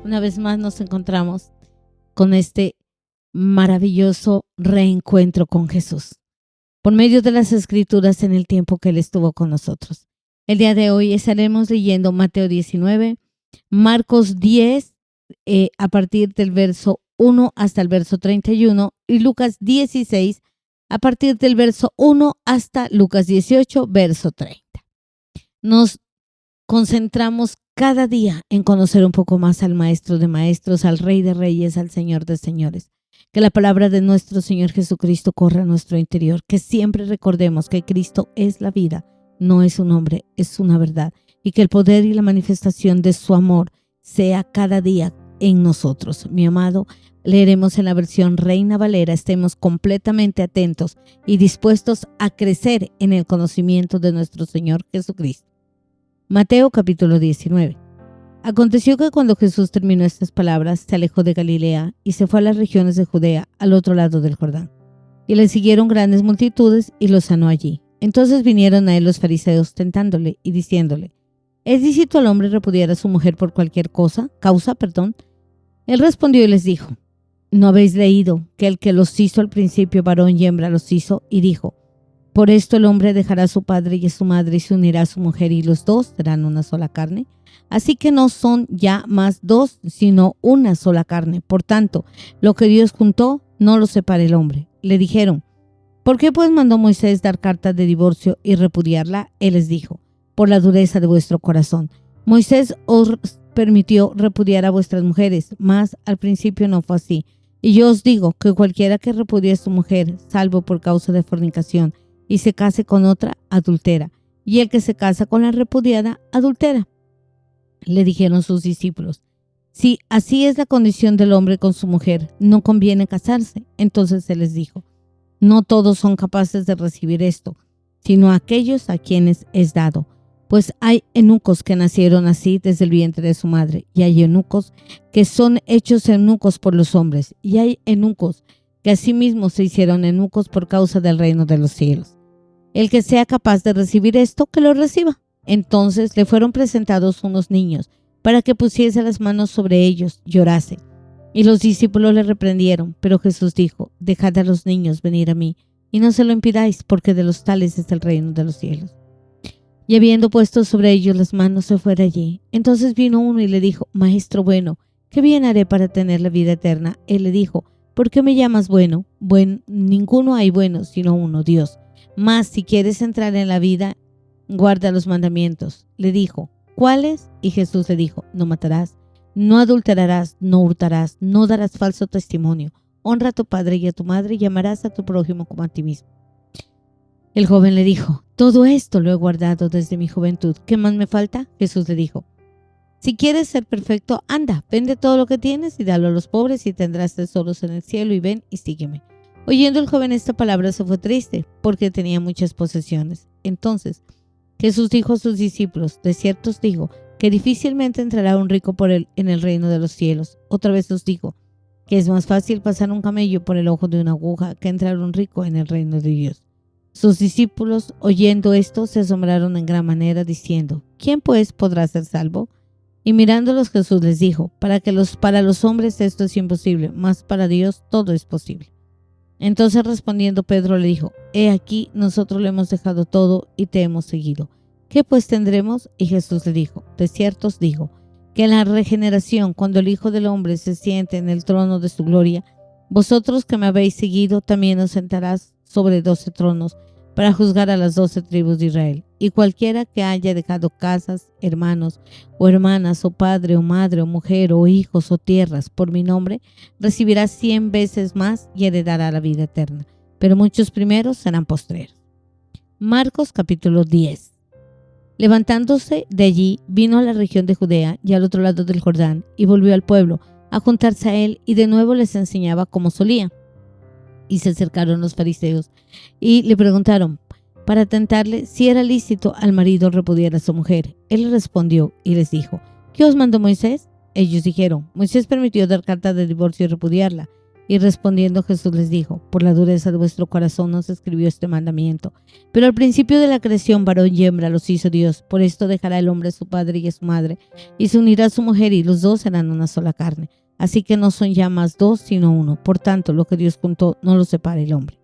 Una vez más nos encontramos con este maravilloso reencuentro con Jesús, por medio de las Escrituras en el tiempo que Él estuvo con nosotros. El día de hoy estaremos leyendo Mateo 19, Marcos 10, a partir del verso 1 hasta el verso 31, y Lucas 16, a partir del verso 1 hasta Lucas 18, verso 30. Nos concentramos cada día en conocer un poco más al Maestro de Maestros, al Rey de Reyes, al Señor de Señores. Que la palabra de nuestro Señor Jesucristo corra a nuestro interior, que siempre recordemos que Cristo es la vida, no es un hombre, es una verdad, y que el poder y la manifestación de su amor sea cada día en nosotros. Mi amado, leeremos en la versión Reina Valera. Estemos completamente atentos y dispuestos a crecer en el conocimiento de nuestro Señor Jesucristo. Mateo capítulo 19. Aconteció que cuando Jesús terminó estas palabras, se alejó de Galilea y se fue a las regiones de Judea, al otro lado del Jordán. Y le siguieron grandes multitudes y lo sanó allí. Entonces vinieron a él los fariseos tentándole y diciéndole: ¿es lícito al hombre repudiar a su mujer por cualquier causa? Él respondió y les dijo: ¿no habéis leído que el que los hizo al principio varón y hembra los hizo? Y dijo: por esto el hombre dejará a su padre y a su madre y se unirá a su mujer, y los dos serán una sola carne. Así que no son ya más dos, sino una sola carne. Por tanto, lo que Dios juntó, no lo separe el hombre. Le dijeron: ¿por qué pues mandó Moisés dar carta de divorcio y repudiarla? Él les dijo: por la dureza de vuestro corazón. Moisés os permitió repudiar a vuestras mujeres, mas al principio no fue así. Y yo os digo que cualquiera que repudie a su mujer, salvo por causa de fornicación, y se case con otra, adultera, y el que se casa con la repudiada, adultera. Le dijeron sus discípulos: si así es la condición del hombre con su mujer, no conviene casarse. Entonces él les dijo: no todos son capaces de recibir esto, sino aquellos a quienes es dado. Pues hay eunucos que nacieron así desde el vientre de su madre, y hay eunucos que son hechos eunucos por los hombres, y hay eunucos que asimismo se hicieron eunucos por causa del reino de los cielos. El que sea capaz de recibir esto, que lo reciba. Entonces le fueron presentados unos niños, para que pusiese las manos sobre ellos y orase. Y los discípulos le reprendieron, pero Jesús dijo: dejad a los niños venir a mí, y no se lo impidáis, porque de los tales es el reino de los cielos. Y habiendo puesto sobre ellos las manos, se fue de allí. Entonces vino uno y le dijo: Maestro bueno, ¿qué bien haré para tener la vida eterna? Él le dijo: ¿por qué me llamas bueno? Ninguno hay bueno, sino uno, Dios. Mas si quieres entrar en la vida, guarda los mandamientos. Le dijo: ¿cuáles? Y Jesús le dijo: no matarás, no adulterarás, no hurtarás, no darás falso testimonio, honra a tu padre y a tu madre, y amarás a tu prójimo como a ti mismo. El joven le dijo: todo esto lo he guardado desde mi juventud. ¿Qué más me falta? Jesús le dijo: si quieres ser perfecto, anda, vende todo lo que tienes y dalo a los pobres, y tendrás tesoros en el cielo, y ven y sígueme. Oyendo el joven esta palabra, se fue triste, porque tenía muchas posesiones. Entonces Jesús dijo a sus discípulos: de cierto os digo que difícilmente entrará un rico en el reino de los cielos. Otra vez os digo que es más fácil pasar un camello por el ojo de una aguja que entrar un rico en el reino de Dios. Sus discípulos, oyendo esto, se asombraron en gran manera, diciendo: ¿quién pues podrá ser salvo? Y mirándolos, Jesús les dijo: para los hombres esto es imposible, mas para Dios todo es posible. Entonces respondiendo Pedro le dijo: he aquí, nosotros le hemos dejado todo y te hemos seguido. ¿Qué pues tendremos? Y Jesús le dijo: de cierto os digo que en la regeneración, cuando el Hijo del Hombre se siente en el trono de su gloria, vosotros que me habéis seguido también os sentarás sobre 12 tronos para juzgar a las 12 tribus de Israel. Y cualquiera que haya dejado casas, hermanos o hermanas, o padre o madre o mujer o hijos o tierras por mi nombre, recibirá 100 veces más y heredará la vida eterna. Pero muchos primeros serán postreros. Marcos capítulo 10. Levantándose de allí, vino a la región de Judea y al otro lado del Jordán, y volvió al pueblo a juntarse a él, y de nuevo les enseñaba como solía. Y se acercaron los fariseos y le preguntaron para tentarle si era lícito al marido repudiar a su mujer. Él respondió y les dijo: ¿qué os mandó Moisés? Ellos dijeron: Moisés permitió dar carta de divorcio y repudiarla. Y respondiendo Jesús les dijo: por la dureza de vuestro corazón os escribió este mandamiento. Pero al principio de la creación, varón y hembra los hizo Dios. Por esto dejará el hombre a su padre y a su madre, y se unirá a su mujer, y los dos serán una sola carne. Así que no son ya más dos, sino uno. Por tanto, lo que Dios juntó, no lo separe el hombre.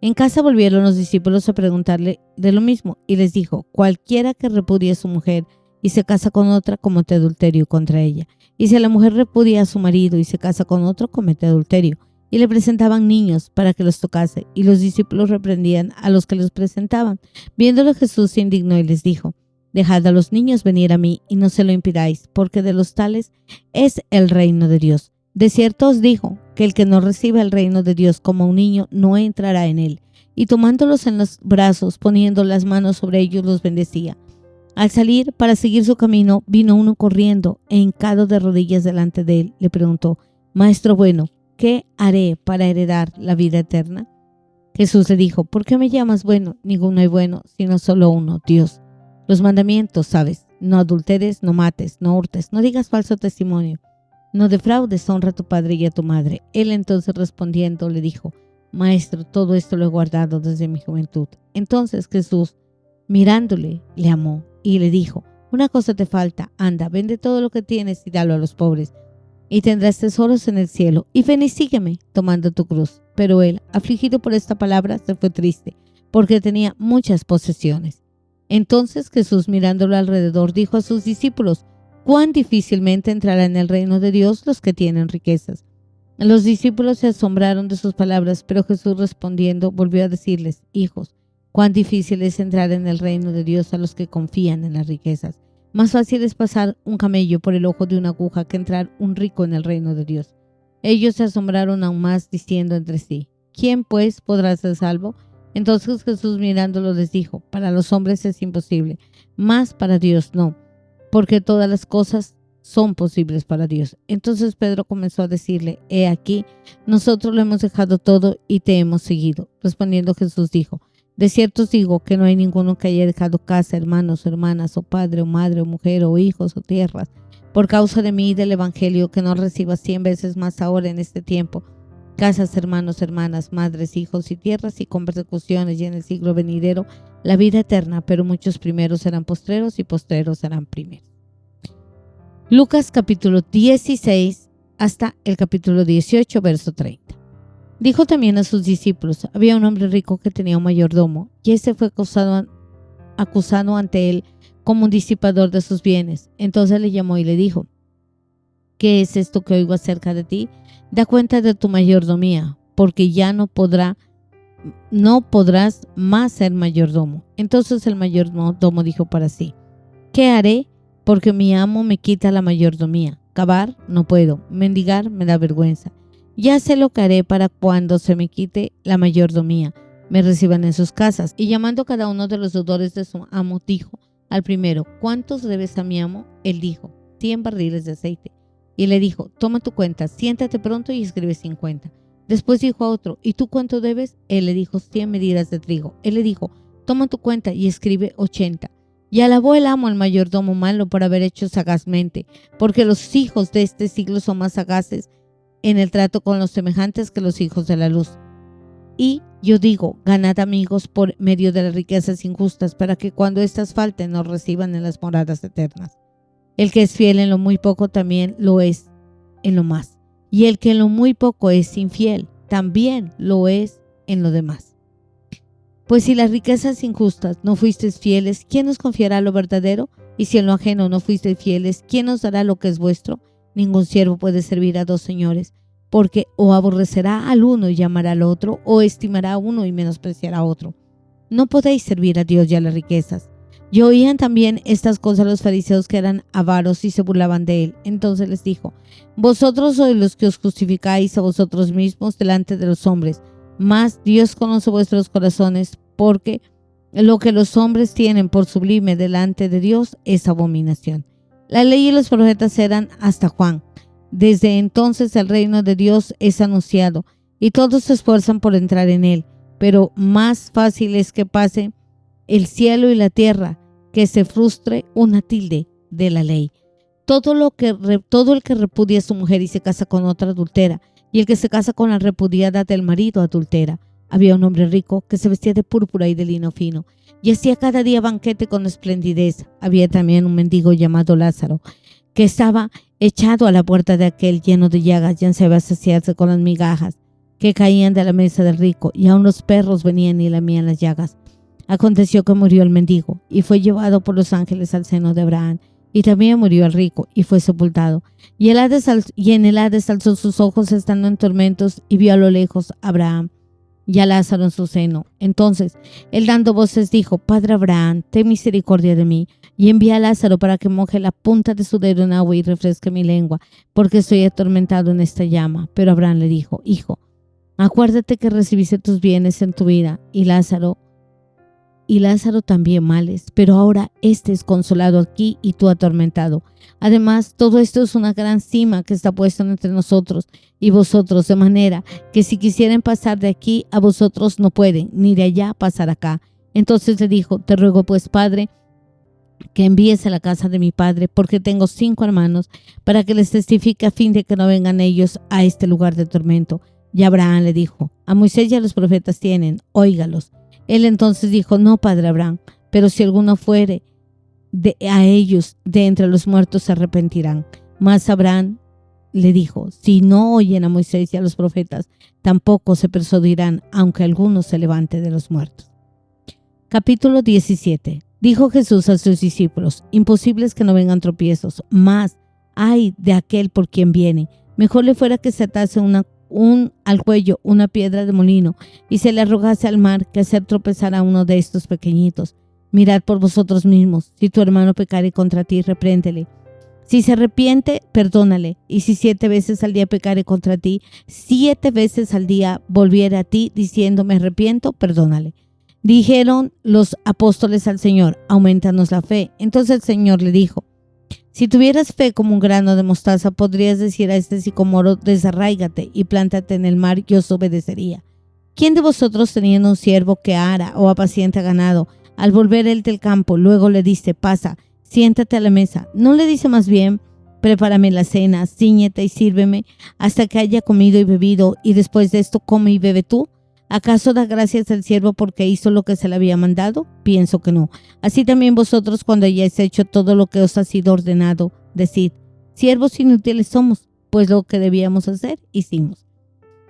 En casa volvieron los discípulos a preguntarle de lo mismo, y les dijo: cualquiera que repudie a su mujer y se casa con otra, comete adulterio contra ella. Y si la mujer repudia a su marido y se casa con otro, comete adulterio. Y le presentaban niños para que los tocase, y los discípulos reprendían a los que los presentaban. Viéndolo, Jesús se indignó y les dijo: dejad a los niños venir a mí, y no se lo impidáis, porque de los tales es el reino de Dios. De cierto os digo que el que no reciba el reino de Dios como un niño, no entrará en él. Y tomándolos en los brazos, poniendo las manos sobre ellos, los bendecía. Al salir para seguir su camino, vino uno corriendo e hincado de rodillas delante de él. Le preguntó: Maestro bueno, ¿qué haré para heredar la vida eterna? Jesús le dijo: ¿por qué me llamas bueno? Ninguno hay bueno, sino solo uno, Dios. Los mandamientos, sabes: no adulteres, no mates, no hurtes, no digas falso testimonio, no defraudes, honra a tu padre y a tu madre. Él entonces respondiendo le dijo: Maestro, todo esto lo he guardado desde mi juventud. Entonces Jesús, mirándole, le amó y le dijo: una cosa te falta, anda, vende todo lo que tienes y dalo a los pobres, y tendrás tesoros en el cielo, y ven y sígueme, tomando tu cruz. Pero él, afligido por esta palabra, se fue triste, porque tenía muchas posesiones. Entonces Jesús, mirándolo alrededor, dijo a sus discípulos: cuán difícilmente entrarán en el reino de Dios los que tienen riquezas. Los discípulos se asombraron de sus palabras, pero Jesús respondiendo volvió a decirles: hijos, cuán difícil es entrar en el reino de Dios a los que confían en las riquezas. Más fácil es pasar un camello por el ojo de una aguja que entrar un rico en el reino de Dios. Ellos se asombraron aún más, diciendo entre sí: ¿quién pues podrá ser salvo? Entonces Jesús mirándolo les dijo: para los hombres es imposible, mas para Dios no, porque todas las cosas son posibles para Dios. Entonces Pedro comenzó a decirle: he aquí, nosotros lo hemos dejado todo y te hemos seguido. Respondiendo Jesús dijo: de cierto os digo que no hay ninguno que haya dejado casa, hermanos o hermanas, o padre o madre, o mujer, o hijos, o tierras, por causa de mí y del evangelio, que no reciba 100 veces más ahora en este tiempo, casas, hermanos, hermanas, madres, hijos y tierras, y con persecuciones, y en el siglo venidero la vida eterna. Pero muchos primeros serán postreros, y postreros serán primeros. Lucas capítulo 16 hasta el capítulo 18, verso 30. Dijo también a sus discípulos: había un hombre rico que tenía un mayordomo, y este fue acusado ante él como un disipador de sus bienes. Entonces le llamó y le dijo: ¿qué es esto que oigo acerca de ti? Da cuenta de tu mayordomía, porque ya no podrás más ser mayordomo. Entonces el mayordomo dijo para sí: ¿qué haré? Porque mi amo me quita la mayordomía. Cavar no puedo, mendigar me da vergüenza. Ya sé lo que haré para cuando se me quite la mayordomía, me reciban en sus casas. Y llamando cada uno de los deudores de su amo, dijo al primero: ¿cuántos debes a mi amo? Él dijo: 100 barriles de aceite. Y le dijo: toma tu cuenta, siéntate pronto y escribe 50. Después dijo a otro: ¿y tú cuánto debes? Él le dijo: 100 medidas de trigo. Él le dijo: toma tu cuenta y escribe 80. Y alabó el amo al mayordomo malo por haber hecho sagazmente, porque los hijos de este siglo son más sagaces en el trato con los semejantes que los hijos de la luz. Y yo digo: ganad amigos por medio de las riquezas injustas, para que cuando éstas falten nos reciban en las moradas eternas. El que es fiel en lo muy poco también lo es en lo más, y el que en lo muy poco es infiel también lo es en lo demás. Pues si las riquezas injustas no fuisteis fieles, ¿quién os confiará lo verdadero? Y si en lo ajeno no fuisteis fieles, ¿quién os dará lo que es vuestro? Ningún siervo puede servir a dos señores, porque o aborrecerá al uno y amará al otro, o estimará a uno y menospreciará a otro. No podéis servir a Dios y a las riquezas. Y oían también estas cosas los fariseos, que eran avaros, y se burlaban de él. Entonces les dijo: vosotros sois los que os justificáis a vosotros mismos delante de los hombres, mas Dios conoce vuestros corazones, porque lo que los hombres tienen por sublime delante de Dios es abominación. La ley y los profetas eran hasta Juan. Desde entonces el reino de Dios es anunciado, y todos se esfuerzan por entrar en él. Pero más fácil es que pase el cielo y la tierra, que se frustre una tilde de la ley. Todo el que repudia a su mujer y se casa con otra adultera, y el que se casa con la repudiada del marido adultera. Había un hombre rico que se vestía de púrpura y de lino fino, y hacía cada día banquete con esplendidez. Había también un mendigo llamado Lázaro, que estaba echado a la puerta de aquel lleno de llagas, y ansiaba saciarse con las migajas que caían de la mesa del rico, y aun los perros venían y lamían las llagas. Aconteció que murió el mendigo, y fue llevado por los ángeles al seno de Abraham. Y también murió el rico, y fue sepultado. Y en el Hades alzó sus ojos estando en tormentos, y vio a lo lejos a Abraham y a Lázaro en su seno. Entonces él, dando voces, dijo: Padre Abraham, ten misericordia de mí, y envía a Lázaro para que moje la punta de su dedo en agua y refresque mi lengua, porque estoy atormentado en esta llama. Pero Abraham le dijo: Hijo, acuérdate que recibiste tus bienes en tu vida, y Lázaro también males, pero ahora este es consolado aquí y tú atormentado. Además, todo esto es una gran sima que está puesta entre nosotros y vosotros, de manera que si quisieren pasar de aquí a vosotros no pueden, ni de allá pasar acá. Entonces le dijo: Te ruego pues, Padre, que envíes a la casa de mi padre, porque tengo 5 hermanos, para que les testifique a fin de que no vengan ellos a este lugar de tormento. Y Abraham le dijo: A Moisés y a los profetas tienen, óigalos. Él entonces dijo: No, padre Abraham, pero si alguno fuere a ellos de entre los muertos, se arrepentirán. Mas Abraham le dijo: Si no oyen a Moisés y a los profetas, tampoco se persuadirán, aunque alguno se levante de los muertos. Capítulo 17. Dijo Jesús a sus discípulos: Imposible es que no vengan tropiezos, mas ay de aquel por quien viene. Mejor le fuera que se atase al cuello una piedra de molino y se le arrojase al mar, que hacer tropezar a uno de estos pequeñitos. Mirad por vosotros mismos. Si tu hermano pecare contra ti, repréndele. Si se arrepiente, perdónale. Y si 7 veces al día pecare contra ti, 7 veces al día volviere a ti diciendo: Me arrepiento, perdónale. Dijeron los apóstoles al Señor: Aumentanos la fe. Entonces el Señor le dijo: Si tuvieras fe como un grano de mostaza, podrías decir a este sicómoro: Desarráigate y plántate en el mar, y os obedecería. ¿Quién de vosotros, teniendo un siervo que ara o apacienta ganado, al volver él del campo, luego le dice: Pasa, siéntate a la mesa? ¿No le dice más bien: Prepárame la cena, cíñete y sírveme hasta que haya comido y bebido, y después de esto come y bebe tú? ¿Acaso da gracias al siervo porque hizo lo que se le había mandado? Pienso que no. Así también vosotros, cuando hayáis hecho todo lo que os ha sido ordenado, decid: Siervos inútiles somos, pues lo que debíamos hacer, hicimos.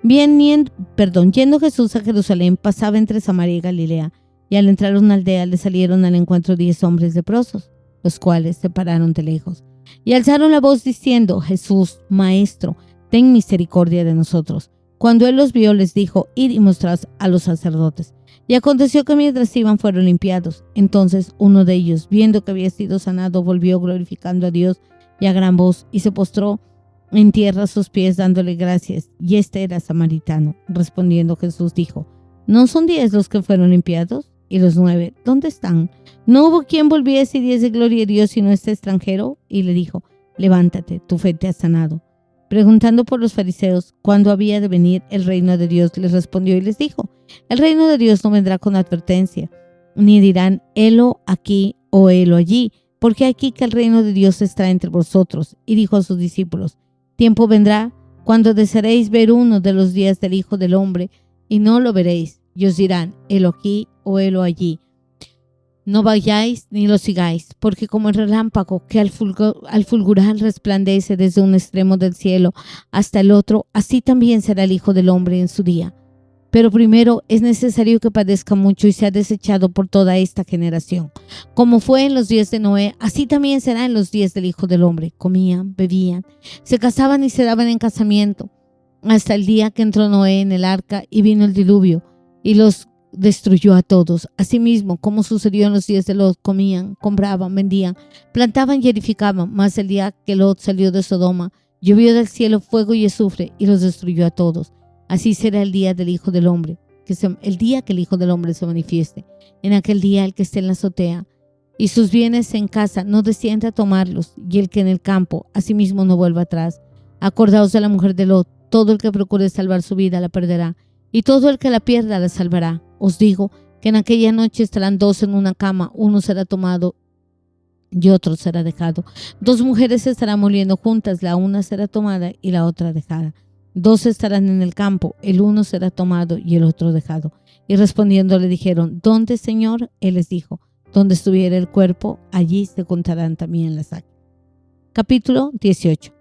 Yendo Jesús a Jerusalén, pasaba entre Samaria y Galilea, y al entrar a una aldea le salieron al encuentro 10 hombres leprosos, los cuales se pararon de lejos, y alzaron la voz diciendo: Jesús, Maestro, ten misericordia de nosotros. Cuando él los vio, les dijo: Id y mostrad a los sacerdotes. Y aconteció que mientras iban, fueron limpiados. Entonces uno de ellos, viendo que había sido sanado, volvió glorificando a Dios y a gran voz, y se postró en tierra a sus pies, dándole gracias. Y este era samaritano. Respondiendo Jesús dijo: ¿No son 10 los que fueron limpiados? ¿Y los 9 dónde están? ¿No hubo quien volviese y diese gloria a Dios sino este extranjero? Y le dijo: Levántate, tu fe te ha sanado. Preguntando por los fariseos cuándo había de venir el reino de Dios, les respondió y les dijo: El reino de Dios no vendrá con advertencia, ni dirán: helo aquí o helo allí, porque aquí que el reino de Dios está entre vosotros. Y dijo a sus discípulos: Tiempo vendrá cuando desearéis ver uno de los días del Hijo del Hombre, y no lo veréis, y os dirán: helo aquí o helo allí. No vayáis ni lo sigáis, porque como el relámpago que al fulgurar resplandece desde un extremo del cielo hasta el otro, así también será el Hijo del Hombre en su día. Pero primero es necesario que padezca mucho y sea desechado por toda esta generación. Como fue en los días de Noé, así también será en los días del Hijo del Hombre. Comían, bebían, se casaban y se daban en casamiento, hasta el día que entró Noé en el arca y vino el diluvio y los destruyó a todos. Asimismo, como sucedió en los días de Lot, comían, compraban, vendían, plantaban y edificaban. Mas el día que Lot salió de Sodoma, llovió del cielo fuego y azufre y los destruyó a todos. Así será el día del Hijo del Hombre, el día que el Hijo del Hombre se manifieste. En aquel día el que esté en la azotea y sus bienes en casa no descienda a tomarlos, y el que en el campo asimismo no vuelva atrás. Acordaos de la mujer de Lot: todo el que procure salvar su vida la perderá, y todo el que la pierda la salvará. Os digo que en aquella noche estarán 2 en una cama, uno será tomado y otro será dejado. 2 mujeres estarán moliendo juntas, la una será tomada y la otra dejada. 2 estarán en el campo, el uno será tomado y el otro dejado. Y respondiendo le dijeron, ¿dónde, Señor? Él les dijo, donde estuviera el cuerpo, allí se contarán también las águilas. Capítulo 18.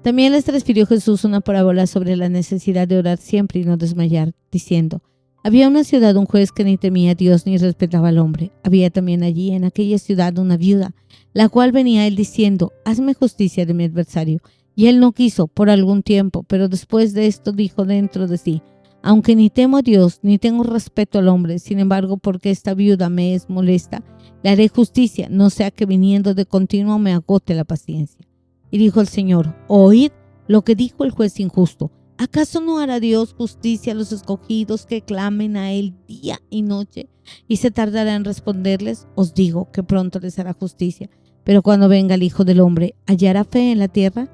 También les transfirió Jesús una parábola sobre la necesidad de orar siempre y no desmayar, diciendo, había una ciudad un juez que ni temía a Dios ni respetaba al hombre. Había también allí en aquella ciudad una viuda, la cual venía a él diciendo, hazme justicia de mi adversario. Y él no quiso por algún tiempo, pero después de esto dijo dentro de sí, aunque ni temo a Dios ni tengo respeto al hombre, sin embargo, porque esta viuda me es molesta, le haré justicia, no sea que viniendo de continuo me agote la paciencia. Y dijo el Señor, oíd lo que dijo el juez injusto. ¿Acaso no hará Dios justicia a los escogidos que clamen a él día y noche? Y se tardará en responderles. Os digo que pronto les hará justicia. Pero cuando venga el Hijo del Hombre, ¿hallará fe en la tierra?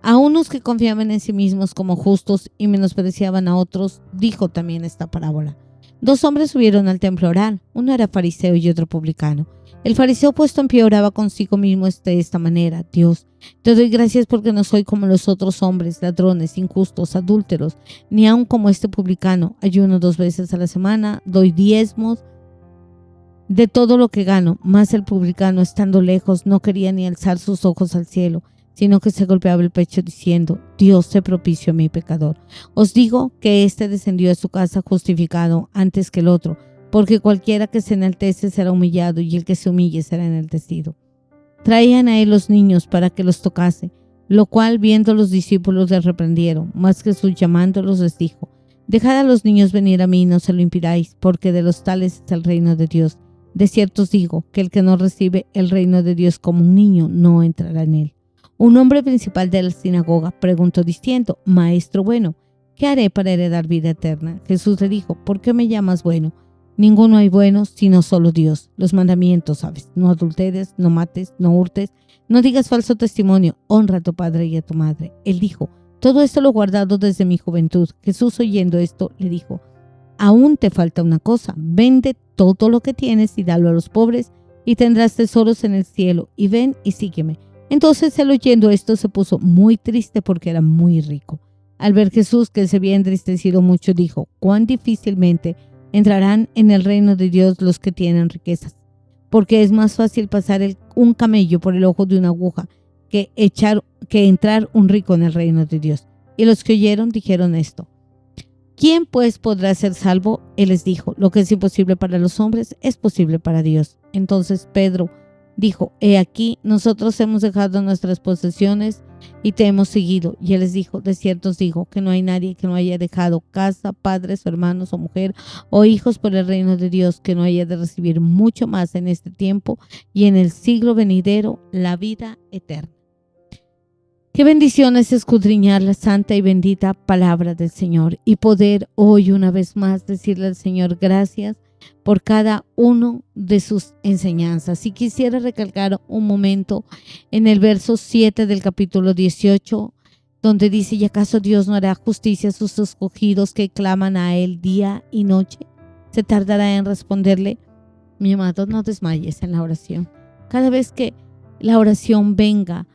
A unos que confiaban en sí mismos como justos y menospreciaban a otros, dijo también esta parábola. 2 hombres subieron al templo a orar, uno era fariseo y otro publicano. El fariseo puesto en pie oraba consigo mismo de esta manera, Dios, te doy gracias porque no soy como los otros hombres, ladrones, injustos, adúlteros, ni aun como este publicano. Ayuno 2 veces a la semana, doy diezmos de todo lo que gano. Mas el publicano, estando lejos, no quería ni alzar sus ojos al cielo, sino que se golpeaba el pecho diciendo, Dios, sé propicio a mi pecador. Os digo que éste descendió a su casa justificado antes que el otro, porque cualquiera que se enaltece será humillado y el que se humille será enaltecido. Traían a él los niños para que los tocase, lo cual viendo los discípulos le reprendieron, mas Jesús llamándolos les dijo, dejad a los niños venir a mí y no se lo impidáis, porque de los tales es el reino de Dios. De cierto os digo que el que no recibe el reino de Dios como un niño no entrará en él. Un hombre principal de la sinagoga preguntó diciendo, Maestro bueno, ¿qué haré para heredar vida eterna? Jesús le dijo, ¿por qué me llamas bueno? Ninguno hay bueno sino solo Dios. Los mandamientos, sabes, no adulteres, no mates, no hurtes, no digas falso testimonio, honra a tu padre y a tu madre. Él dijo, todo esto lo he guardado desde mi juventud. Jesús oyendo esto le dijo, aún te falta una cosa, vende todo lo que tienes y dalo a los pobres y tendrás tesoros en el cielo, y ven y sígueme. Entonces él oyendo esto se puso muy triste porque era muy rico. Al ver Jesús que se había entristecido mucho, dijo, cuán difícilmente entrarán en el reino de Dios los que tienen riquezas, porque es más fácil pasar un camello por el ojo de una aguja que entrar un rico en el reino de Dios. Y los que oyeron dijeron esto. ¿Quién pues podrá ser salvo? Él les dijo, lo que es imposible para los hombres es posible para Dios. Entonces Pedro dijo, he aquí, nosotros hemos dejado nuestras posesiones y te hemos seguido. Y él les dijo, de cierto os digo que no hay nadie que no haya dejado casa, padres, hermanos o mujer o hijos por el reino de Dios que no haya de recibir mucho más en este tiempo y en el siglo venidero la vida eterna. Qué bendición es escudriñar la santa y bendita palabra del Señor y poder hoy una vez más decirle al Señor gracias por cada uno de sus enseñanzas. Y quisiera recalcar un momento en el verso 7 del capítulo 18, donde dice, ¿y acaso Dios no hará justicia a sus escogidos que claman a Él día y noche? ¿Se tardará en responderle? Mi amado, no desmayes en la oración. Cada vez que la oración venga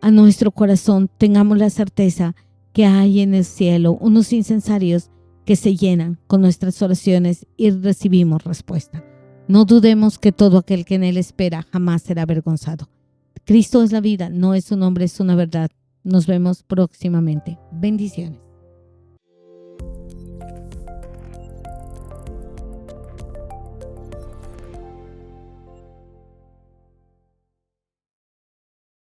a nuestro corazón, tengamos la certeza que hay en el cielo unos incensarios que se llenan con nuestras oraciones y recibimos respuesta. No dudemos que todo aquel que en Él espera jamás será avergonzado. Cristo es la vida, no es un hombre, es una verdad. Nos vemos próximamente. Bendiciones.